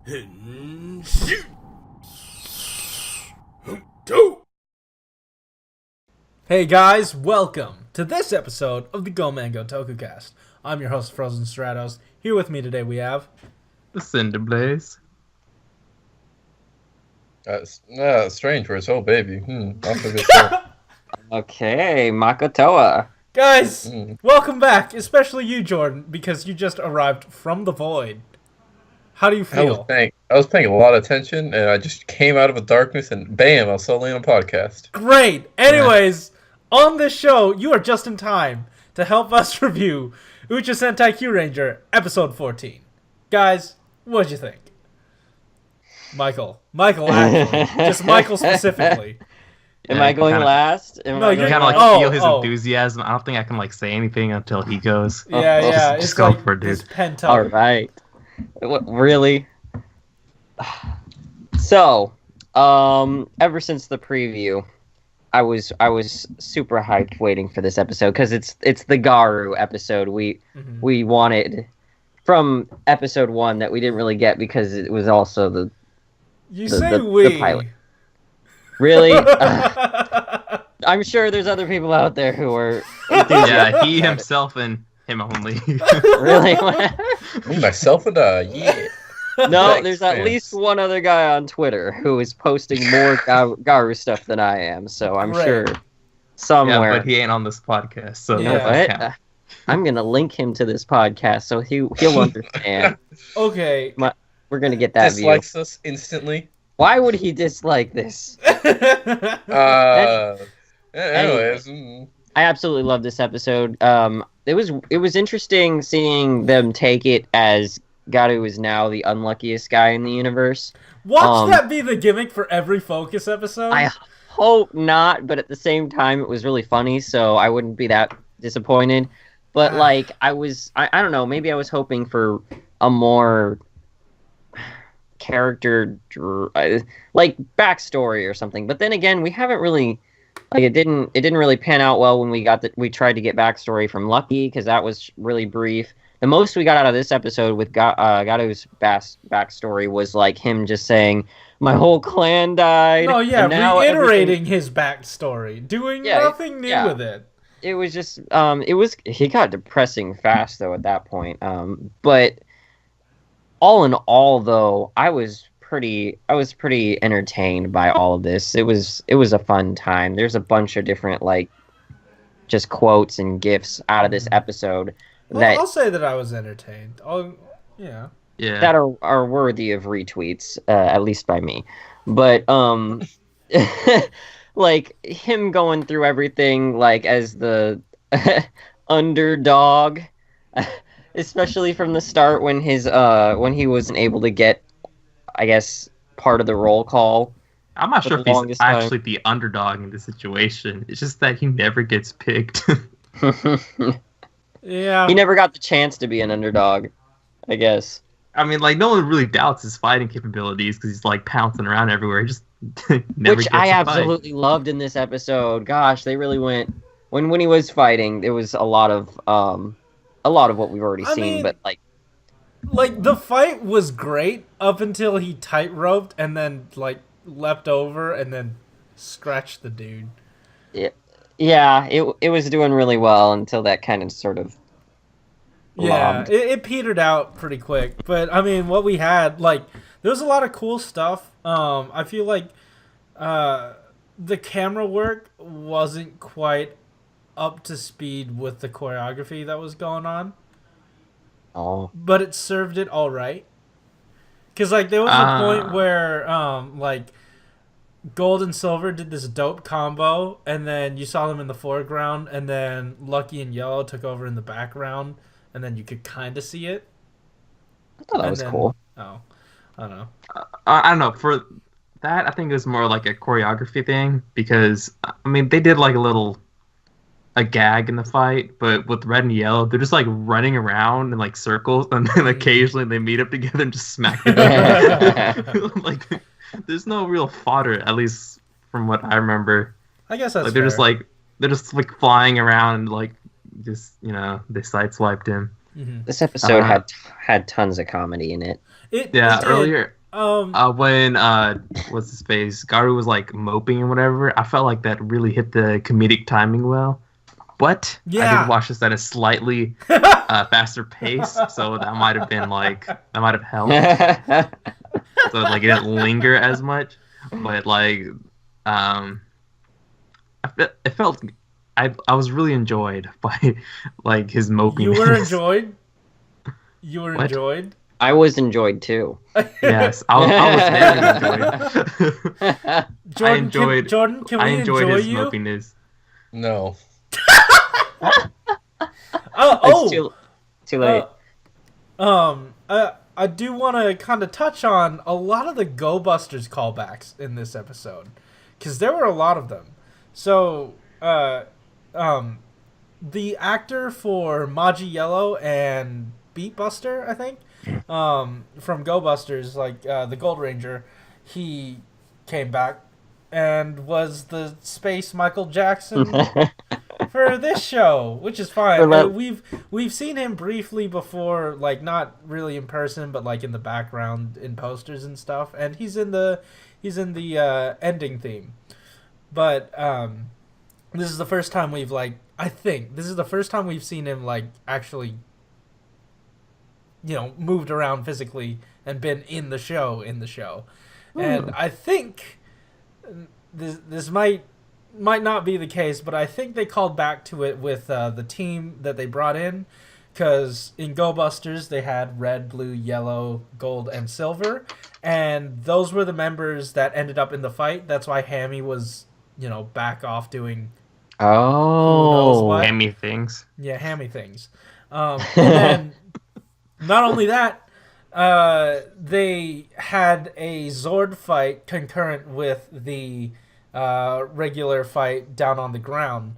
Hey guys, welcome to this episode of the Go Mango TokuCast. I'm your host, Frozen Stratos. Here with me today we have... the Cinder Blaze. Strange words. Oh, baby. Okay, Makotoa. Guys, welcome back, especially you, Jordan, because you just arrived from the void. How do you feel? I was paying a lot of attention, and I just came out of the darkness, and bam, I was suddenly on a podcast. Great! Anyways, on this show, you are just in time to help us review Uchuu Sentai Kyuranger, episode 14. Guys, what'd you think? Michael, actually. Just Michael specifically. Am I going last? No, You you're kind of Oh, feel his oh. enthusiasm. I don't think I can say anything until he goes. Yeah, Just it's go like for it, dude. this pent up. All right. What, really? So, ever since the preview, I was super hyped waiting for this episode because it's the Garu episode we wanted from episode 1 that we didn't really get because it was also the pilot. Really? I'm sure there's other people out there who are Yeah, he himself and him only. really. Me, myself, and yeah. No, Thanks, there's at fans. least one other guy on Twitter who is posting more Garu stuff than I am, so I'm Right. sure Yeah, somewhere. but he ain't on this podcast, so Yeah. You know that doesn't what? count. I'm gonna link him to this podcast so he'll understand. Okay. We're gonna get that view. Dislikes us instantly. Why would he dislike this? Anyways. I absolutely love this episode. It was interesting seeing them take it as Garu is now the unluckiest guy in the universe. Watch that be the gimmick for every Focus episode. I hope not, but at the same time, it was really funny, so I wouldn't be that disappointed. But like, I don't know, maybe I was hoping for a more character like backstory or something. But then again, we haven't really it didn't really pan out well when we tried to get backstory from Lucky because that was really brief. The most we got out of this episode with Garu's backstory was like him just saying, "My whole clan died." No, yeah, and now reiterating his backstory, doing nothing new with it. It was just he got depressing fast though at that point. But all in all though, I was pretty entertained by all of this. It was a fun time. There's a bunch of different like just quotes and gifs out of this episode that I'll say that I was entertained. Yeah. that are worthy of retweets, at least by me. But like him going through everything like as the underdog, especially from the start when he wasn't able to get, I guess, part of the roll call. I'm not For sure the if he's longest time. actually the underdog in this situation. It's just that he never gets picked. Yeah. He never got the chance to be an underdog, I guess. I mean, like, no one really doubts his fighting capabilities because he's, like, pouncing around everywhere. He just never Which gets I a fight. absolutely loved in this episode. Gosh, they really went when he was fighting. There was a lot of what we've already I seen, mean, but like the fight was great up until he tight-roped and then, like, leapt over and then scratched the dude. yeah, it was doing really well until that kind of sort of Yeah, lobbed. it petered out pretty quick. But, I mean, what we had, like, there was a lot of cool stuff. I feel like the camera work wasn't quite up to speed with the choreography that was going on. Oh, But it served it all right. Because, like, there was a point where, like, Gold and Silver did this dope combo, and then you saw them in the foreground, and then Lucky and Yellow took over in the background, and then you could kind of see it. I thought that And was then- cool. Oh, I don't know. I don't know. For that, I think it was more like a choreography thing because, I mean, they did like a gag in the fight, but with Red and Yellow, they're just like running around in like circles, and then occasionally they meet up together and just smack each other. Like, there's no real fodder, at least from what I remember. I guess that's Like they're fair. just like flying around and like just they sideswiped him. This episode had tons of comedy in it. It did. Earlier when what's his face, Garu was like moping and whatever, I felt like that really hit the comedic timing well. But I did watch this at a slightly faster pace, so that might have helped. So like it didn't linger as much, but like it felt I was really enjoyed by like his mopiness. You were enjoyed. You were enjoyed. I was enjoyed too. Yes, I was very enjoyed. Jordan, Jordan, can we I enjoyed enjoy his you? mopiness. No. It's too late. I do want to kind of touch on a lot of the Go Busters callbacks in this episode, because there were a lot of them. So, the actor for Maji Yellow and Beat Buster, I think, from Go Busters, like the Gold Ranger, he came back and was the space Michael Jackson for this show, which is fine. We've seen him briefly before, like not really in person, but like in the background in posters and stuff. And he's in the ending theme. But this is the first time we've seen him like actually, moved around physically and been in the show. And I think this might not be the case, but I think they called back to it with the team that they brought in, because in Go Busters they had red, blue, yellow, gold, and silver, and those were the members that ended up in the fight. That's why Hammy was, back off doing who knows what. Hammy things. Yeah, Hammy things. And then not only that, they had a Zord fight concurrent with the regular fight down on the ground,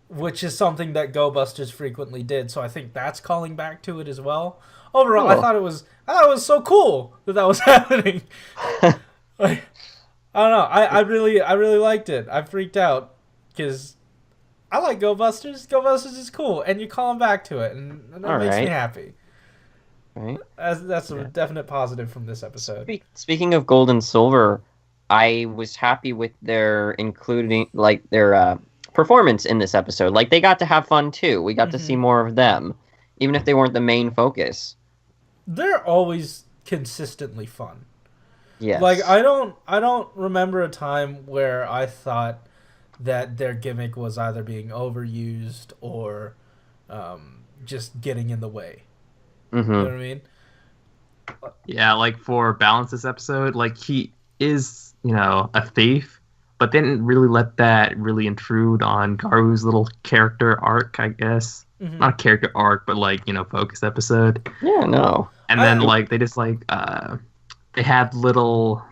which is something that Go Busters frequently did. So I think that's calling back to it as well. Overall, I thought it was so cool that was happening. Like, I don't know. I really liked it. I freaked out because I like Go Busters. Go Busters is cool, and you call them back to it, and that makes me happy. Right. That's a definite positive from this episode. Speaking of gold and silver, I was happy with their performance in this episode. Like, they got to have fun too. We got to see more of them, even if they weren't the main focus. They're always consistently fun. Yes. Like, I don't remember a time where I thought that their gimmick was either being overused or just getting in the way. Mm-hmm. You know what I mean? Yeah, like for balance this episode, like he is, a thief, but they didn't really let that really intrude on Garu's little character arc, I guess. Mm-hmm. Not a character arc, but like, focus episode. Yeah, no. And then like they just like they had little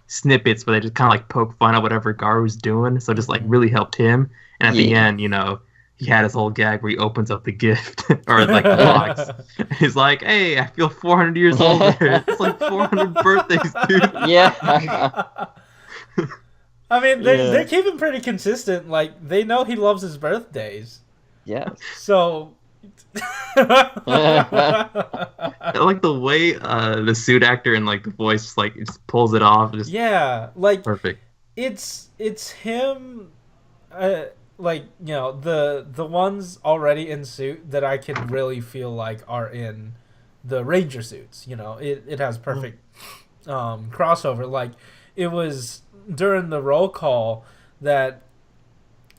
snippets where they just kind of like poke fun at whatever Garu's doing, so it just like really helped him. And at the end, he had his whole gag where he opens up the gift or like the box. He's like, "Hey, I feel 400 years older. It's like 400 birthdays, dude." Yeah. I mean, they're keeping pretty consistent. Like, they know he loves his birthdays. Yes. So. I like the way the suit actor and like the voice just like just pulls it off. Just like perfect. It's him. Like, the ones already in suit that I can really feel like are in the Ranger suits. It has perfect crossover. Like, it was during the roll call that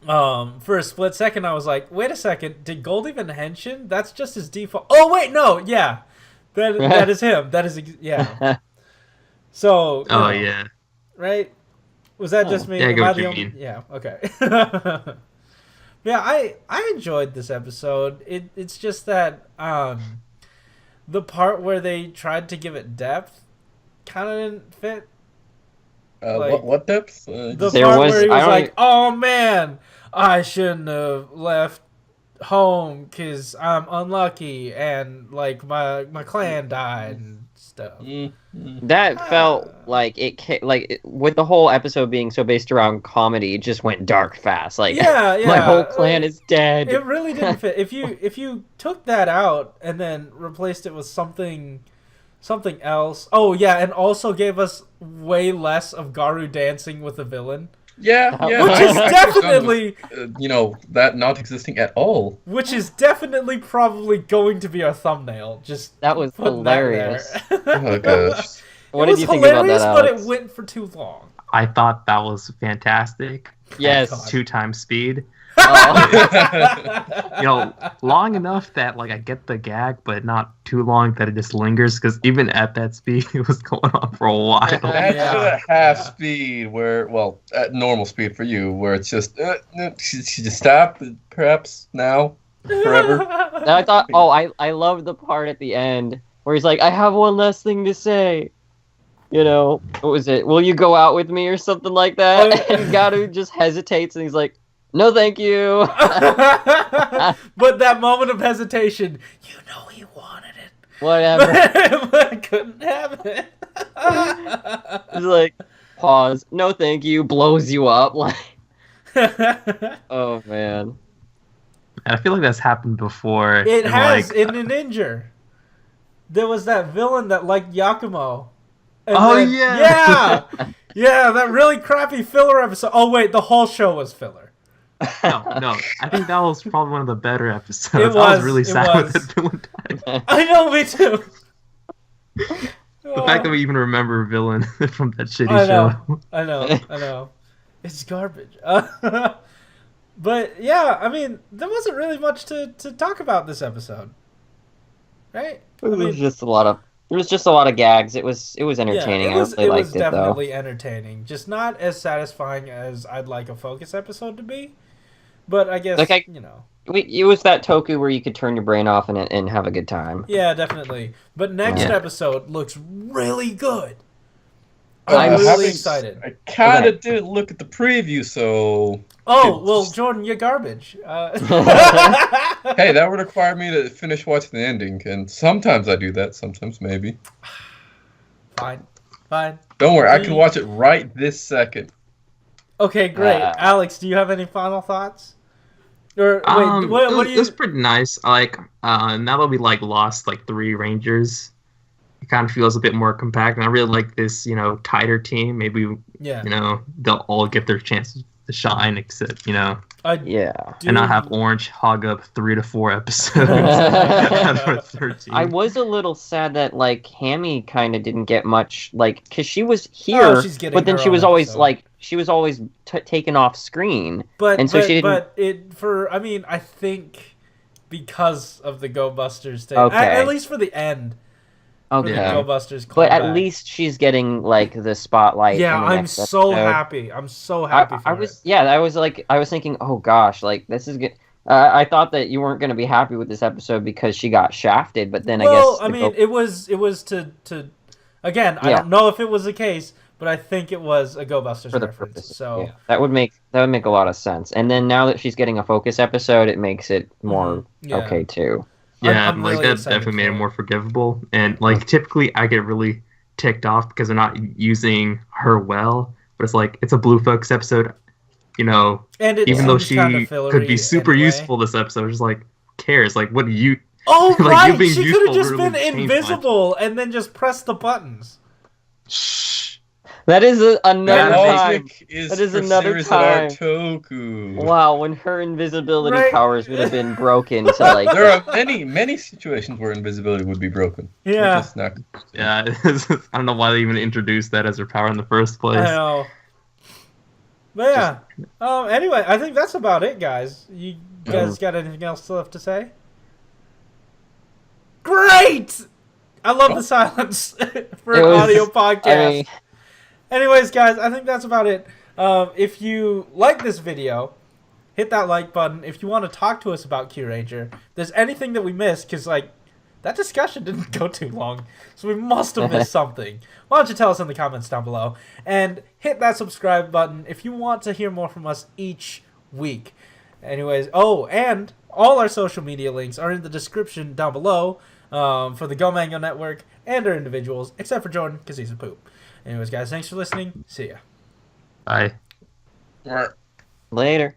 for a split second I was like, wait a second, did Gold even henshin? That's just his default. Oh wait, no, yeah, that is him. That is So. Yeah. Right. Was that just me? Yeah, I get what you mean. Yeah. Okay. Yeah, I enjoyed this episode. It's just that the part where they tried to give it depth kind of didn't fit. What depth? The part where he was like, "Oh man, I shouldn't have left home because I'm unlucky and like my clan died and stuff." of. That felt like with the whole episode being so based around comedy, it just went dark fast. Like, yeah, my whole clan is dead. It really didn't fit. If you took that out and then replaced it with something else. Oh yeah, and also gave us way less of Garu dancing with the villain. Yeah. Which is definitely, that not existing at all. Which is definitely probably going to be our thumbnail. Just that was hilarious. That oh gosh. What did you think about that, Alex? But it went for too long. I thought that was fantastic. Yes. 2 times speed. Oh. Long enough that like I get the gag, but not too long that it just lingers. Because even at that speed, it was going on for a while. At half speed, at normal speed for you, where it's just she just stop, perhaps now, forever. And I thought, I loved the part at the end where he's like, I have one last thing to say. What was it? Will you go out with me or something like that? And Garu just hesitates and he's like, no, thank you. But that moment of hesitation, he wanted it. Whatever. But I couldn't have it. He's like, pause. No, thank you. Blows you up. Like, oh man. I feel like that's happened before. It has in a Ninja. There was that villain that liked Yakumo. And yeah, that really crappy filler episode. Oh wait, the whole show was filler. No. I think that was probably one of the better episodes. I was really sad when that villain died. I know, me too. The fact that we even remember a villain from that shitty show. I know. It's garbage. But yeah, I mean, there wasn't really much to talk about this episode, right? It was just a lot of gags. It was entertaining. Yeah, it was definitely though. entertaining. Just not as satisfying as I'd like a Focus episode to be. But I guess, it was that Toku where you could turn your brain off and have a good time. Yeah, definitely. But next episode looks really good. I'm really excited. I kind of did look at the preview, so... Oh, well, Jordan, you're garbage. Hey, that would require me to finish watching the ending, and sometimes I do that, sometimes maybe. Fine. Don't worry, I can watch it right this second. Okay, great. Alex, do you have any final thoughts? Or wait, what do you? It was pretty nice. Now that we lost 3 Rangers, it kind of feels a bit more compact, and I really like this, tighter team. Maybe they'll all get their chances to shine, except and not have Orange hog up 3 to 4 episodes out of 13. I was a little sad that Hammy kind of didn't get much, because she was here, but then she was always taken off screen. I I think because of the Go Busters thing, okay. at least for the end. Okay. Go Busters. But at least she's getting the spotlight. Yeah, in the I'm next so episode. happy. I'm so happy for it. Yeah, I was thinking, oh gosh, this is good. I thought that you weren't going to be happy with this episode because she got shafted, but then it was to again, I don't know if it was the case, but I think it was a Go Busters for the reference. purpose. So yeah, that would make a lot of sense. And then now that she's getting a Focus episode, it makes it more okay too. Yeah, I'm really that definitely made it more forgivable. And typically I get really ticked off because they're not using her well. But it's a Blue Focus episode, and even though she could be super useful this episode, just cares? What do you? Oh right, you she could have just really been invisible and then just press the buttons. Shh. That is another time. That is another time. Toku. Wow, when her invisibility powers would have been broken to There are many situations where invisibility would be broken. Yeah. Yeah, I don't know why they even introduced that as her power in the first place. I know. But yeah. Anyway, I think that's about it, guys. You guys got anything else left to say? Great! I love the silence for an audio podcast. Anyways, guys, I think that's about it. If you like this video, hit that like button. If you want to talk to us about Kyuranger, if there's anything that we missed, because that discussion didn't go too long, so we must have missed something. Why don't you tell us in the comments down below? And hit that subscribe button if you want to hear more from us each week. Anyways, and All our social media links are in the description down below for the Go Mango Network and our individuals, except for Jordan, because he's a poop. Anyways, guys, thanks for listening. See ya. Bye. All right. Later.